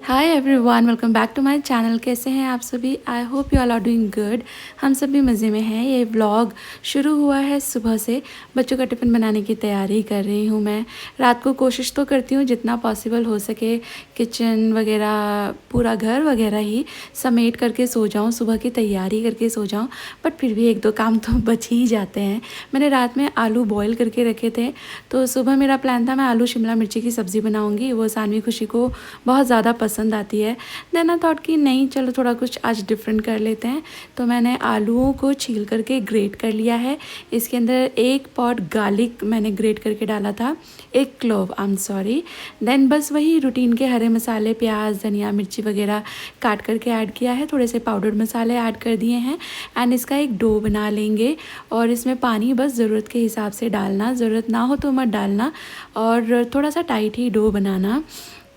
Hi everyone, welcome back to my channel. कैसे हैं आप सभी? I hope you all are doing good. हम सब भी मज़े में हैं। ये व्लॉग शुरू हुआ है सुबह से। बच्चों का टिफ़िन बनाने की तैयारी कर रही हूँ मैं। रात को कोशिश तो करती हूँ जितना पॉसिबल हो सके किचन वगैरह पूरा घर वगैरह ही समेट करके सो जाऊँ, सुबह की तैयारी करके सो जाऊँ। बट फिर भी एक दो काम तो बच ही जाते हैं। मैंने रात में आलू बॉयल करके रखे थे, तो सुबह मेरा प्लान था मैं आलू शिमला मिर्ची की सब्ज़ी बनाऊँगी। वो सानवी खुशी को बहुत ज़्यादा पसंद आती है। देन आई थॉट कि नहीं, चलो थोड़ा कुछ आज डिफरेंट कर लेते हैं। तो मैंने आलूओं को छील करके ग्रेट कर लिया है। इसके अंदर एक पॉट गार्लिक मैंने ग्रेट करके डाला था, एक clove, I am sorry. Then बस वही रूटीन के हरे मसाले, प्याज, धनिया, मिर्ची वगैरह काट करके ऐड किया है। थोड़े से पाउडर मसाले ऐड कर दिए हैं एंड इसका एक डो बना लेंगे। और इसमें पानी बस ज़रूरत के हिसाब से डालना, ज़रूरत ना हो तो मत डालना, और थोड़ा सा टाइट ही डो बनाना।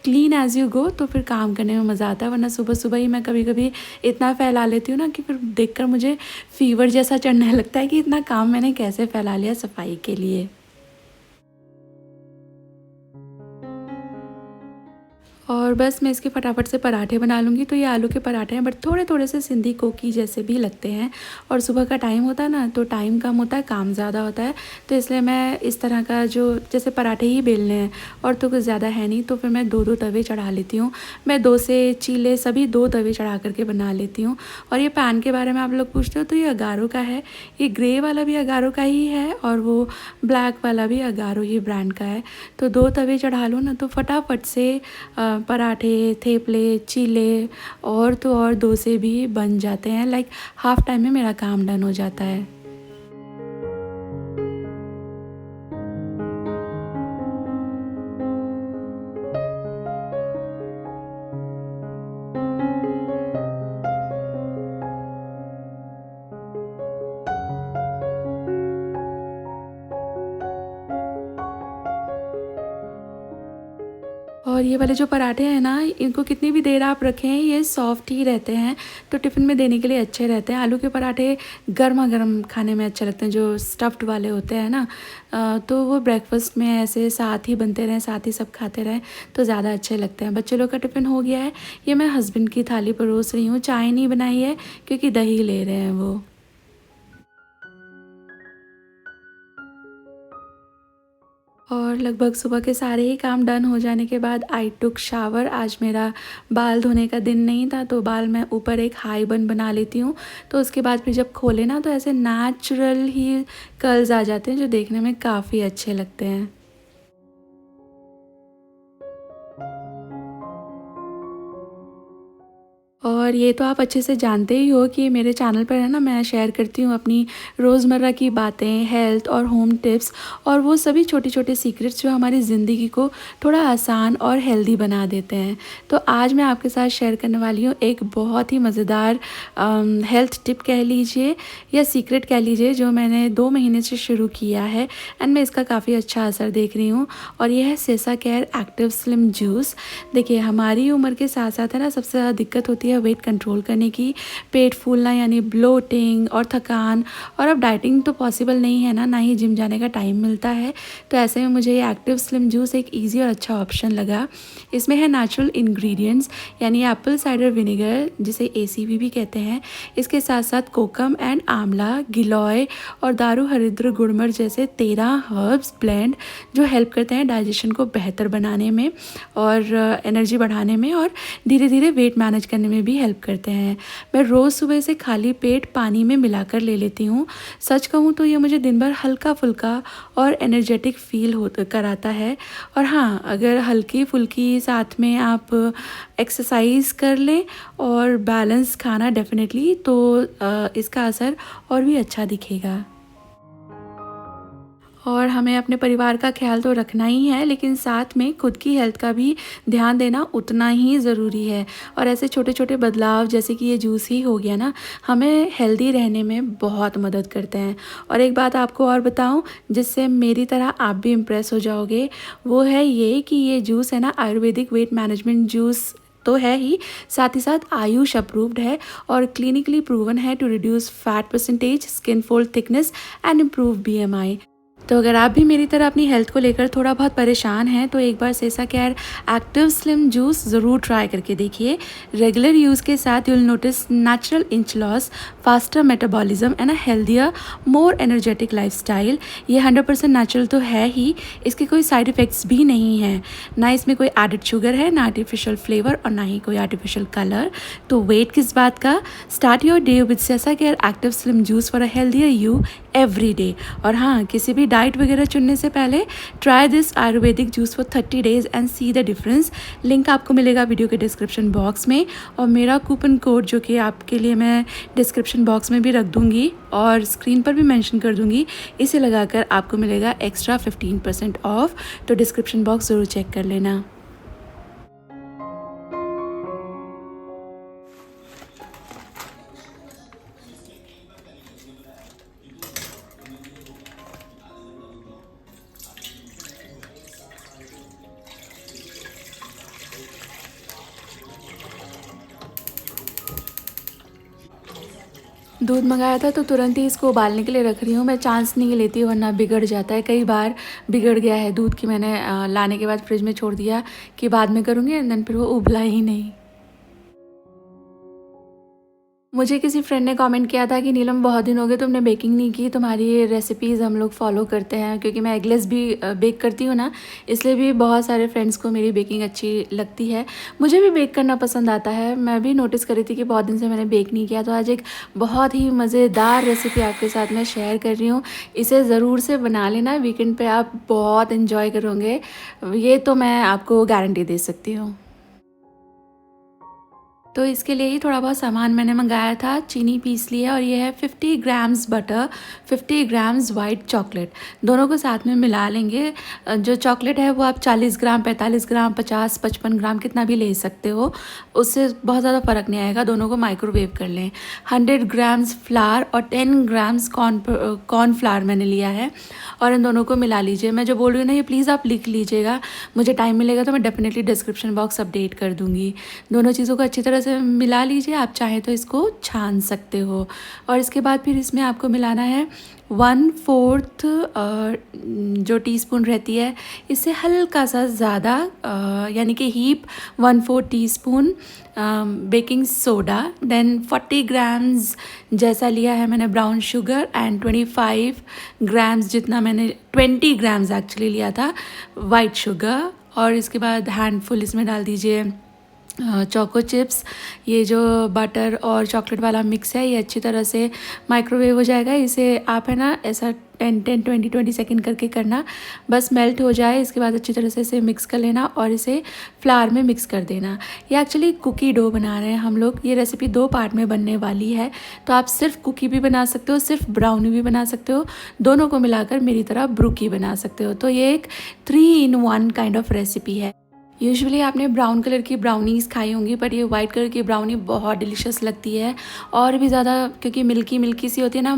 क्लीन एज़ यू गो, तो फिर काम करने में मज़ा आता है। वरना सुबह सुबह ही मैं कभी कभी इतना फैला लेती हूँ ना कि फिर देखकर मुझे फीवर जैसा चढ़ने लगता है कि इतना काम मैंने कैसे फैला लिया सफाई के लिए। और बस मैं इसके फटाफट से पराठे बना लूँगी। तो ये आलू के पराठे हैं, बट थोड़े थोड़े से सिंधी कोकी जैसे भी लगते हैं। और सुबह का टाइम होता है ना, तो टाइम कम होता है, काम ज़्यादा होता है। तो इसलिए मैं इस तरह का जो जैसे पराठे ही बेलने हैं और तो कुछ ज़्यादा है नहीं, तो फिर मैं दो दो तवे चढ़ा लेती हूँ। मैं दो से चीले सभी दो तवे चढ़ा करके बना लेती हूँ। और ये पैन के बारे में आप लोग पूछते हो, तो ये अगारो का है। ये ग्रे वाला भी अगारो का ही है और वो ब्लैक वाला भी अगारो ही ब्रांड का है। तो दो तवे चढ़ा लो ना, तो फटाफट से पराठे, थेपले, चीले और तो और डोसे भी बन जाते हैं। लाइक हाफ टाइम में मेरा काम डन हो जाता है। और ये वाले जो पराठे हैं ना, इनको कितनी भी देर आप रखें ये सॉफ्ट ही रहते हैं, तो टिफ़िन में देने के लिए अच्छे रहते हैं। आलू के पराठे गर्मा गर्म खाने में अच्छे लगते हैं, जो स्टफ्ड वाले होते हैं ना। तो वो ब्रेकफास्ट में ऐसे साथ ही बनते रहें, साथ ही सब खाते रहें, तो ज़्यादा अच्छे लगते हैं। बच्चे लोग का टिफ़िन हो गया है। ये मैं हस्बैंड की थाली परोस रही हूँ। चाय नहीं बनाई है क्योंकि दही ले रहे हैं वो। और लगभग सुबह के सारे ही काम डन हो जाने के बाद आई टुक शावर। आज मेरा बाल धोने का दिन नहीं था, तो बाल मैं ऊपर एक हाई बन बना लेती हूँ। तो उसके बाद फिर जब खोले ना, तो ऐसे नेचुरल ही कर्ल्स आ जाते हैं, जो देखने में काफ़ी अच्छे लगते हैं। और ये तो आप अच्छे से जानते ही हो कि मेरे चैनल पर है ना, मैं शेयर करती हूँ अपनी रोज़मर्रा की बातें, हेल्थ और होम टिप्स, और वो सभी छोटे छोटे सीक्रेट्स जो हमारी ज़िंदगी को थोड़ा आसान और हेल्दी बना देते हैं। तो आज मैं आपके साथ शेयर करने वाली हूँ एक बहुत ही मज़ेदार हेल्थ टिप कह लीजिए या सीक्रेट कह लीजिए, जो मैंने 2 महीने से शुरू किया है एंड मैं इसका काफ़ी अच्छा असर देख रही हूँ। और ये है सेसा केयर एक्टिव स्लिम जूस। देखिए, हमारी उम्र के साथ साथ है ना, सबसे ज़्यादा दिक्कत होती है वेट कंट्रोल करने की, पेट फूलना यानी ब्लोटिंग और थकान। और अब डाइटिंग तो पॉसिबल नहीं है ना ही जिम जाने का टाइम मिलता है। तो ऐसे में मुझे ये एक्टिव स्लिम जूस एक इजी और अच्छा ऑप्शन लगा। इसमें है नेचुरल इंग्रेडिएंट्स, यानी एप्पल साइडर विनेगर जिसे एसीवी भी कहते हैं। इसके साथ साथ कोकम एंड आंवला, गिलोय और दारू हरिद्र गुड़मर जैसे 13 हर्ब्स ब्लेंड, जो हेल्प करते हैं डाइजेशन को बेहतर बनाने में और एनर्जी बढ़ाने में, और धीरे धीरे वेट मैनेज करने में भी हेल्प करते हैं। मैं रोज़ सुबह से खाली पेट पानी में मिलाकर ले लेती हूँ। सच कहूँ तो ये मुझे दिन भर हल्का फुल्का और एनर्जेटिक फील हो कराता है। और हाँ, अगर हल्की फुल्की साथ में आप एक्सरसाइज कर लें और बैलेंस खाना डेफिनेटली, तो इसका असर और भी अच्छा दिखेगा। और हमें अपने परिवार का ख्याल तो रखना ही है, लेकिन साथ में खुद की हेल्थ का भी ध्यान देना उतना ही ज़रूरी है। और ऐसे छोटे छोटे बदलाव जैसे कि ये जूस ही हो गया ना, हमें हेल्दी रहने में बहुत मदद करते हैं। और एक बात आपको और बताऊं, जिससे मेरी तरह आप भी इम्प्रेस हो जाओगे, वो है ये कि ये जूस है ना, आयुर्वेदिक वेट मैनेजमेंट जूस तो है ही, साथ ही साथ आयुष अप्रूव्ड है और क्लिनिकली प्रूवन है to reduce fat percentage, skin fold thickness and improve BMI. तो अगर आप भी मेरी तरह अपनी हेल्थ को लेकर थोड़ा बहुत परेशान हैं तो एक बार सेसा केयर एक्टिव स्लिम जूस ज़रूर ट्राई करके देखिए। रेगुलर यूज़ के साथ you will notice natural inch loss, faster metabolism and a healthier more energetic lifestyle. ये 100% नेचुरल तो है ही, इसके कोई साइड इफ़ेक्ट्स भी नहीं हैं, ना इसमें कोई एडिड शुगर है, ना आर्टिफिशियल फ्लेवर और ना ही कोई आर्टिफिशियल कलर। तो वेट किस बात का, स्टार्ट योर डे विद सेसा care active slim juice for a healthier you every day. और हाँ, किसी भी डाइट वगैरह चुनने से पहले try this Ayurvedic juice for 30 days and see the difference. Link आपको मिलेगा वीडियो के डिस्क्रिप्शन बॉक्स में, और मेरा कूपन कोड जो कि आपके लिए मैं डिस्क्रिप्शन बॉक्स में भी रख दूँगी और स्क्रीन पर भी मेंशन कर दूँगी, इसे लगाकर आपको मिलेगा एक्स्ट्रा 15% ऑफ। तो डिस्क्रिप्शन बॉक्स ज़रूर चेक कर लेना। दूध मंगाया था तो तुरंत ही इसको उबालने के लिए रख रही हूँ। मैं चांस नहीं लेती वरना बिगड़ जाता है। कई बार बिगड़ गया है दूध कि मैंने लाने के बाद फ्रिज में छोड़ दिया कि बाद में करूँगी एंड देन फिर वो उबला ही नहीं। मुझे किसी फ्रेंड ने कमेंट किया था कि नीलम बहुत दिन हो गए तुमने बेकिंग नहीं की, तुम्हारी ये रेसिपीज़ हम लोग फॉलो करते हैं, क्योंकि मैं एगलेस भी बेक करती हूँ ना, इसलिए भी बहुत सारे फ्रेंड्स को मेरी बेकिंग अच्छी लगती है। मुझे भी बेक करना पसंद आता है। मैं भी नोटिस करी थी कि बहुत दिन से मैंने बेक नहीं किया, तो आज एक बहुत ही मज़ेदार रेसिपी आपके साथ मैं शेयर कर रही हूँ। इसे ज़रूर से बना लेना, वीकेंड पर आप बहुत इन्जॉय करोगे, ये तो मैं आपको गारंटी दे सकती हूँ। तो इसके लिए ही थोड़ा बहुत सामान मैंने मंगाया था। चीनी पीस ली है और ये है 50 grams butter, 50 grams white chocolate, दोनों को साथ में मिला लेंगे। जो चॉकलेट है वो आप 40 ग्राम, 45 ग्राम, 50, 55 ग्राम कितना भी ले सकते हो, उससे बहुत ज़्यादा फ़र्क नहीं आएगा। दोनों को माइक्रोवेव कर लें। 100 ग्राम्स फ्लावर और 10 ग्राम्स कॉर्नफ्लावर मैंने लिया है, और इन दोनों को मिला लीजिए। मैं जो बोल रही हूँ ना, ये प्लीज़ आप लिख लीजिएगा, मुझे टाइम मिलेगा तो मैं डेफिनेटली डिस्क्रिप्शन बॉक्स अपडेट कर दूँगी। दोनों चीज़ों को अच्छी तरह से मिला लीजिए। आप चाहें तो इसको छान सकते हो, और इसके बाद फिर इसमें आपको मिलाना है 1/4 जो टीस्पून रहती है, इससे हल्का सा ज़्यादा, यानी कि heap 1/4 teaspoon baking soda. Then 40 grams जैसा लिया है मैंने ब्राउन शुगर, एंड 25 ग्राम्स जितना मैंने 20 ग्राम्स एक्चुअली लिया था वाइट शुगर। और इसके बाद हैंडफुल इसमें डाल दीजिए चोको चिप्स। ये जो बटर और चॉकलेट वाला मिक्स है, ये अच्छी तरह से माइक्रोवेव हो जाएगा। इसे आप है ना ऐसा 10-20 सेकंड करके करना, बस मेल्ट हो जाए। इसके बाद अच्छी तरह से इसे मिक्स कर लेना और इसे फ्लावर में मिक्स कर देना। ये एक्चुअली कुकी डो बना रहे हैं हम लोग। ये रेसिपी 2 पार्ट में बनने वाली है, तो आप सिर्फ कुकी भी बना सकते हो, सिर्फ ब्राउनी भी बना सकते हो, दोनों को मिलाकर मेरी तरह ब्रूकी बना सकते हो। तो ये एक 3 in 1 काइंड ऑफ रेसिपी है। यूजुअली आपने ब्राउन कलर की ब्राउनीज़ खाई होंगी, पर ये वाइट कलर की ब्राउनी बहुत डिलीशियस लगती है, और भी ज़्यादा, क्योंकि मिल्की मिल्की सी होती है ना,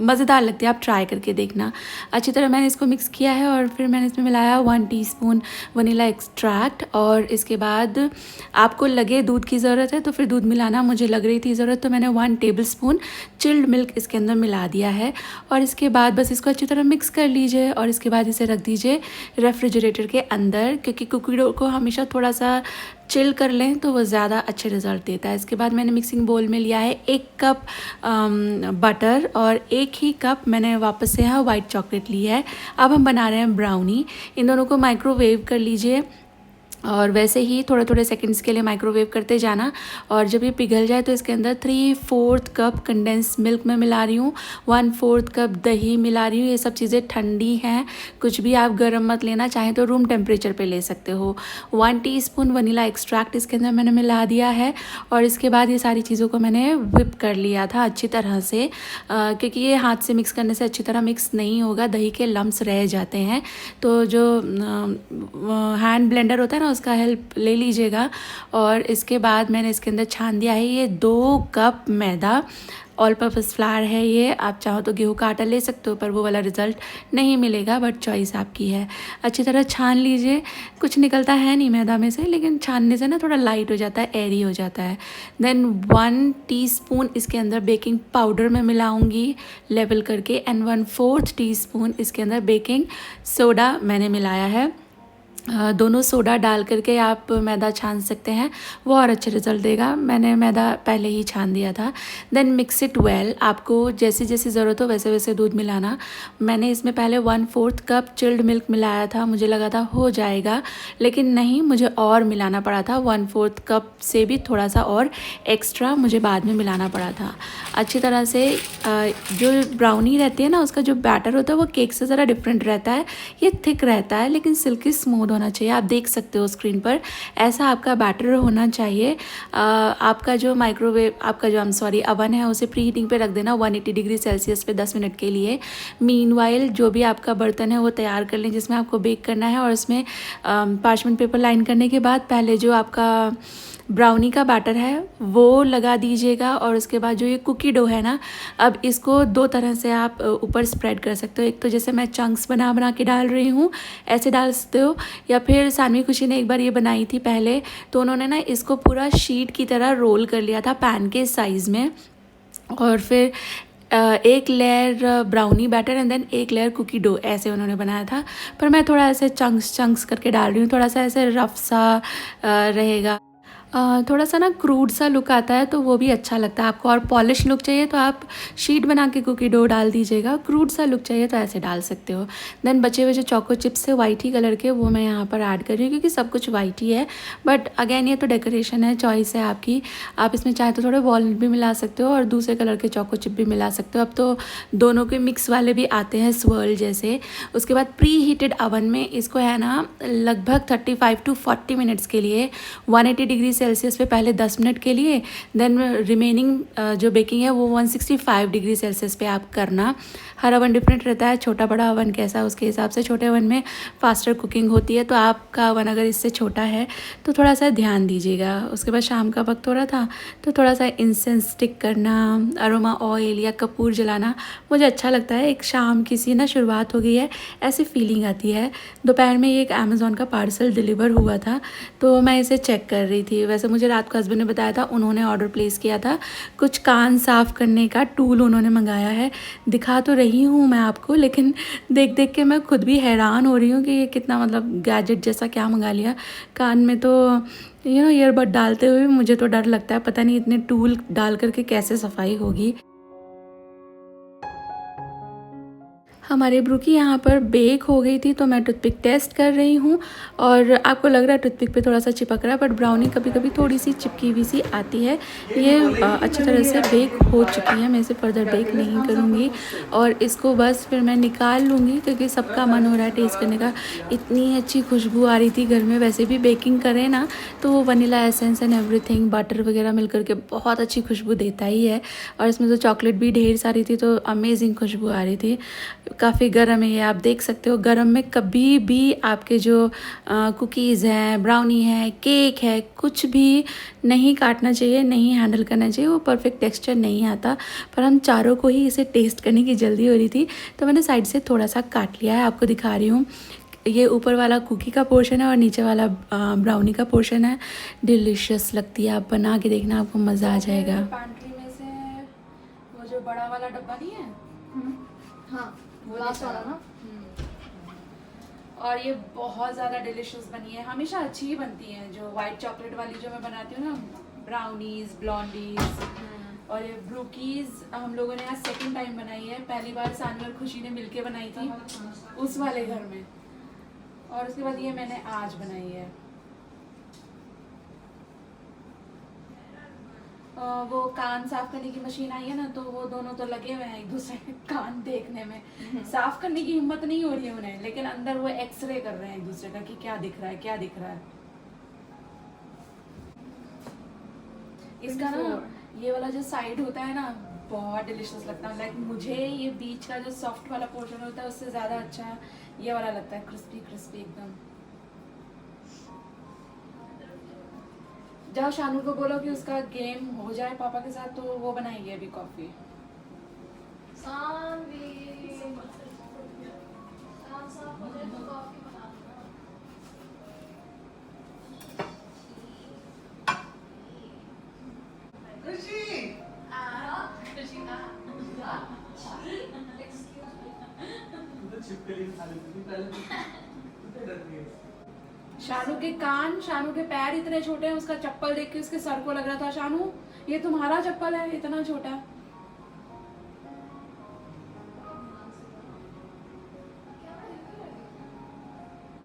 मज़ेदार लगती है। आप ट्राई करके देखना। अच्छी तरह मैंने इसको मिक्स किया है, और फिर मैंने इसमें मिलाया 1 टीस्पून वनीला एक्सट्रैक्ट। और इसके बाद आपको लगे दूध की ज़रूरत है तो फिर दूध मिलाना, मुझे लग रही थी ज़रूरत, तो मैंने 1 टेबलस्पून चिल्ड मिल्क इसके अंदर मिला दिया है। और इसके बाद बस इसको अच्छी तरह मिक्स कर लीजिए, और इसके बाद इसे रख दीजिए रेफ्रिजरेटर के अंदर, क्योंकि कुकी डो को हमेशा थोड़ा सा चिल कर लें तो वो ज़्यादा अच्छे रिज़ल्ट देता है। इसके बाद मैंने मिक्सिंग बोल में लिया है 1 कप बटर, और 1 ही कप मैंने वापस से यहाँ वाइट चॉकलेट ली है। अब हम बना रहे हैं ब्राउनी। इन दोनों को माइक्रोवेव कर लीजिए, और वैसे ही थोड़े थोड़े सेकंड्स के लिए माइक्रोवेव करते जाना। और जब ये पिघल जाए तो इसके अंदर 3/4 कप कंडेंस मिल्क में मिला रही हूँ, 1/4 कप दही मिला रही हूँ। ये सब चीज़ें ठंडी हैं, कुछ भी आप गर्म मत लेना, चाहे तो रूम टेम्परेचर पे ले सकते हो। 1 टीस्पून वनीला एक्सट्रैक्ट इसके अंदर मैंने मिला दिया है, और इसके बाद ये सारी चीज़ों को मैंने व्हिप कर लिया था अच्छी तरह से, क्योंकि ये हाथ से मिक्स करने से अच्छी तरह मिक्स नहीं होगा, दही के लम्स रह जाते हैं। तो जो हैंड ब्लेंडर होता है ना, उसका हेल्प ले लीजिएगा। और इसके बाद मैंने इसके अंदर छान दिया है ये 2 कप मैदा। ऑल पर्पस फ्लावर है ये। आप चाहो तो गेहूं का आटा ले सकते हो, पर वो वाला रिज़ल्ट नहीं मिलेगा, बट चॉइस आपकी है। अच्छी तरह छान लीजिए। कुछ निकलता है नहीं मैदा में से, लेकिन छानने से ना थोड़ा लाइट हो जाता है, एयरी हो जाता है। देन 1 टीस्पून इसके अंदर बेकिंग पाउडर मैं मिलाऊंगी लेवल करके, एंड 1/4 टीस्पून इसके अंदर बेकिंग सोडा मैंने मिलाया है। दोनों सोडा डाल करके आप मैदा छान सकते हैं, वो और अच्छे रिज़ल्ट देगा। मैंने मैदा पहले ही छान दिया था। Then mix it well. आपको जैसी जैसी ज़रूरत हो वैसे वैसे दूध मिलाना। मैंने इसमें पहले 1/4 कप चिल्ड मिल्क मिलाया था, मुझे लगा था हो जाएगा, लेकिन नहीं, मुझे और मिलाना पड़ा था। 1/4 कप से भी थोड़ा सा और एक्स्ट्रा मुझे बाद में मिलाना पड़ा था। अच्छी तरह से जो ब्राउनी रहती है ना, उसका जो बैटर होता है वो केक से ज़रा डिफरेंट रहता है। ये थिक रहता है लेकिन सिल्की स्मूथ होना चाहिए। आप देख सकते हो स्क्रीन पर, ऐसा आपका बैटर होना चाहिए। आपका जो माइक्रोवेव, आपका जो अवन है, उसे प्री हीटिंग पे रख देना 180 डिग्री सेल्सियस पे 10 मिनट के लिए। मीनवाइल जो भी आपका बर्तन है वो तैयार कर लें जिसमें आपको बेक करना है, और उसमें पार्चमेंट पेपर लाइन करने के बाद पहले जो आपका ब्राउनी का बैटर है वो लगा दीजिएगा। और उसके बाद जो ये कुकी डो है ना, अब इसको दो तरह से आप ऊपर स्प्रेड कर सकते हो। एक तो जैसे मैं चंक्स बना बना के डाल रही हूँ, ऐसे डाल सकते हो, या फिर सानवी खुशी ने एक बार ये बनाई थी पहले, तो उन्होंने ना इसको पूरा शीट की तरह रोल कर लिया था पैन के साइज़ में, और फिर एक layer brownie batter and then एक लेयर कुकी डो, ऐसे उन्होंने बनाया था। पर मैं थोड़ा ऐसे चंक्स करके डाल रही हूँ, थोड़ा सा ऐसे रफ सा रहेगा। थोड़ा सा ना क्रूड सा लुक आता है तो वो भी अच्छा लगता है आपको। और पॉलिश लुक चाहिए तो आप शीट बना के कुकी डो डाल दीजिएगा। क्रूड सा लुक चाहिए तो ऐसे डाल सकते हो। देन बचे हुए जो चोको चिप्स है वाइट ही कलर के, वो मैं यहाँ पर ऐड कर रही हूँ क्योंकि सब कुछ वाइट ही है। बट अगेन ये तो डेकोरेशन है, चॉइस है आपकी। आप इसमें चाहे तो थोड़े वॉलनट भी मिला सकते हो और दूसरे कलर के चोको चिप भी मिला सकते हो। अब तो दोनों के मिक्स वाले भी आते हैं स्वर्ल जैसे। उसके बाद प्री हीटेड अवन में इसको है ना लगभग 35 to 40 मिनट्स के लिए 180 डिग्री सेल्सियस पे पहले 10 मिनट के लिए, देन रिमेनिंग जो बेकिंग है वो 165 डिग्री सेल्सियस पे आप करना। हर अवन डिफरेंट रहता है, छोटा बड़ा अवन कैसा है उसके हिसाब से। छोटे अवन में फास्टर कुकिंग होती है, तो आपका अवन अगर इससे छोटा है तो थोड़ा सा ध्यान दीजिएगा। उसके बाद शाम का वक्त हो रहा था तो थोड़ा सा इंसेंस स्टिक करना, अरोमा ऑयल या कपूर जलाना मुझे अच्छा लगता है। एक शाम किसी ना शुरुआत हो गई है ऐसी फीलिंग आती है। दोपहर में ये एक अमेज़ॉन का पार्सल डिलीवर हुआ था तो मैं इसे चेक कर रही थी। वैसे मुझे रात को हस्बैंड ने बताया था, उन्होंने ऑर्डर प्लेस किया था। कुछ कान साफ़ करने का टूल उन्होंने मंगाया है, दिखा तो रही हूँ मैं आपको, लेकिन देख देख के मैं खुद भी हैरान हो रही हूँ कि ये कितना मतलब गैजेट जैसा क्या मंगा लिया। कान में तो ईयरबड डालते हुए मुझे तो डर लगता है, पता नहीं इतने टूल डाल करके कैसे सफाई होगी। हमारे ब्रू की यहाँ पर बेक हो गई थी तो मैं टूथपिक टेस्ट कर रही हूँ, और आपको लग रहा है टूथपिक पे थोड़ा सा चिपक रहा है, बट ब्राउनी कभी कभी थोड़ी सी चिपकी हुई सी आती है। ये अच्छी तरह से बेक हो चुकी है, मैं इसे फर्दर बेक नहीं करूँगी और इसको बस फिर मैं निकाल लूँगी क्योंकि सबका मन हो रहा है टेस्ट करने का। इतनी अच्छी खुशबू आ रही थी घर में। वैसे भी बेकिंग करें ना तो वो vanilla essence and everything, butter वगैरह मिल करके बहुत अच्छी खुशबू देता ही है, और इसमें तो चॉकलेट भी ढेर सारी थी तो अमेजिंग खुशबू आ रही थी। काफ़ी गर्म है ये, आप देख सकते हो। गर्म में कभी भी आपके जो कुकीज़ हैं, ब्राउनी है, केक है, कुछ भी नहीं काटना चाहिए, नहीं हैंडल करना चाहिए, वो परफेक्ट टेक्सचर नहीं आता। पर हम चारों को ही इसे टेस्ट करने की जल्दी हो रही थी तो मैंने साइड से थोड़ा सा काट लिया है, आपको दिखा रही हूँ। ये ऊपर वाला कुकी का पोर्शन है और नीचे वाला ब्राउनी का पोर्शन है। डिलीशियस लगती है, आप बना के देखना, आपको मज़ा आ जाएगा। पैंट्री में से वो जो बड़ा वाला डब्बा नहीं है, हाँ वो लास्ट वाला ना। और ये बहुत ज़्यादा डिलिशियस बनी है। हमेशा अच्छी ही बनती हैं जो वाइट चॉकलेट वाली जो मैं बनाती हूँ ना, ब्राउनीज, ब्लॉन्डीज और ये ब्रूकीज हम लोगों ने आज सेकंड टाइम बनाई है। पहली बार सानवी और खुशी ने मिलके बनाई थी उस वाले घर में, और उसके बाद ये मैंने आज बनाई है। वो कान साफ करने की मशीन आई है ना, तो वो दोनों तो लगे हुए हैं एक दूसरे के कान देखने में। साफ करने की हिम्मत नहीं हो रही है उन्हें, लेकिन अंदर वो एक्सरे कर रहे हैं एक दूसरे का कि क्या दिख रहा है, क्या दिख रहा है। इसका ना ये वाला जो साइड होता है ना बहुत डिलिशियस लगता है। लाइक मुझे ये बीच का जो सॉफ्ट वाला पोर्शन होता है उससे ज़्यादा अच्छा ये वाला लगता है, क्रिस्पी क्रिस्पी एकदम। जाओ शानू को बोलो कि उसका गेम हो जाए पापा के साथ, तो वो बनाएगी अभी कॉफी। साफ हो जाए तो कॉफी बना दूंगा। शानू के कान, शानू के पैर इतने छोटे हैं, उसका चप्पल देख के उसके सर को लग रहा था शानू ये तुम्हारा चप्पल है इतना छोटा।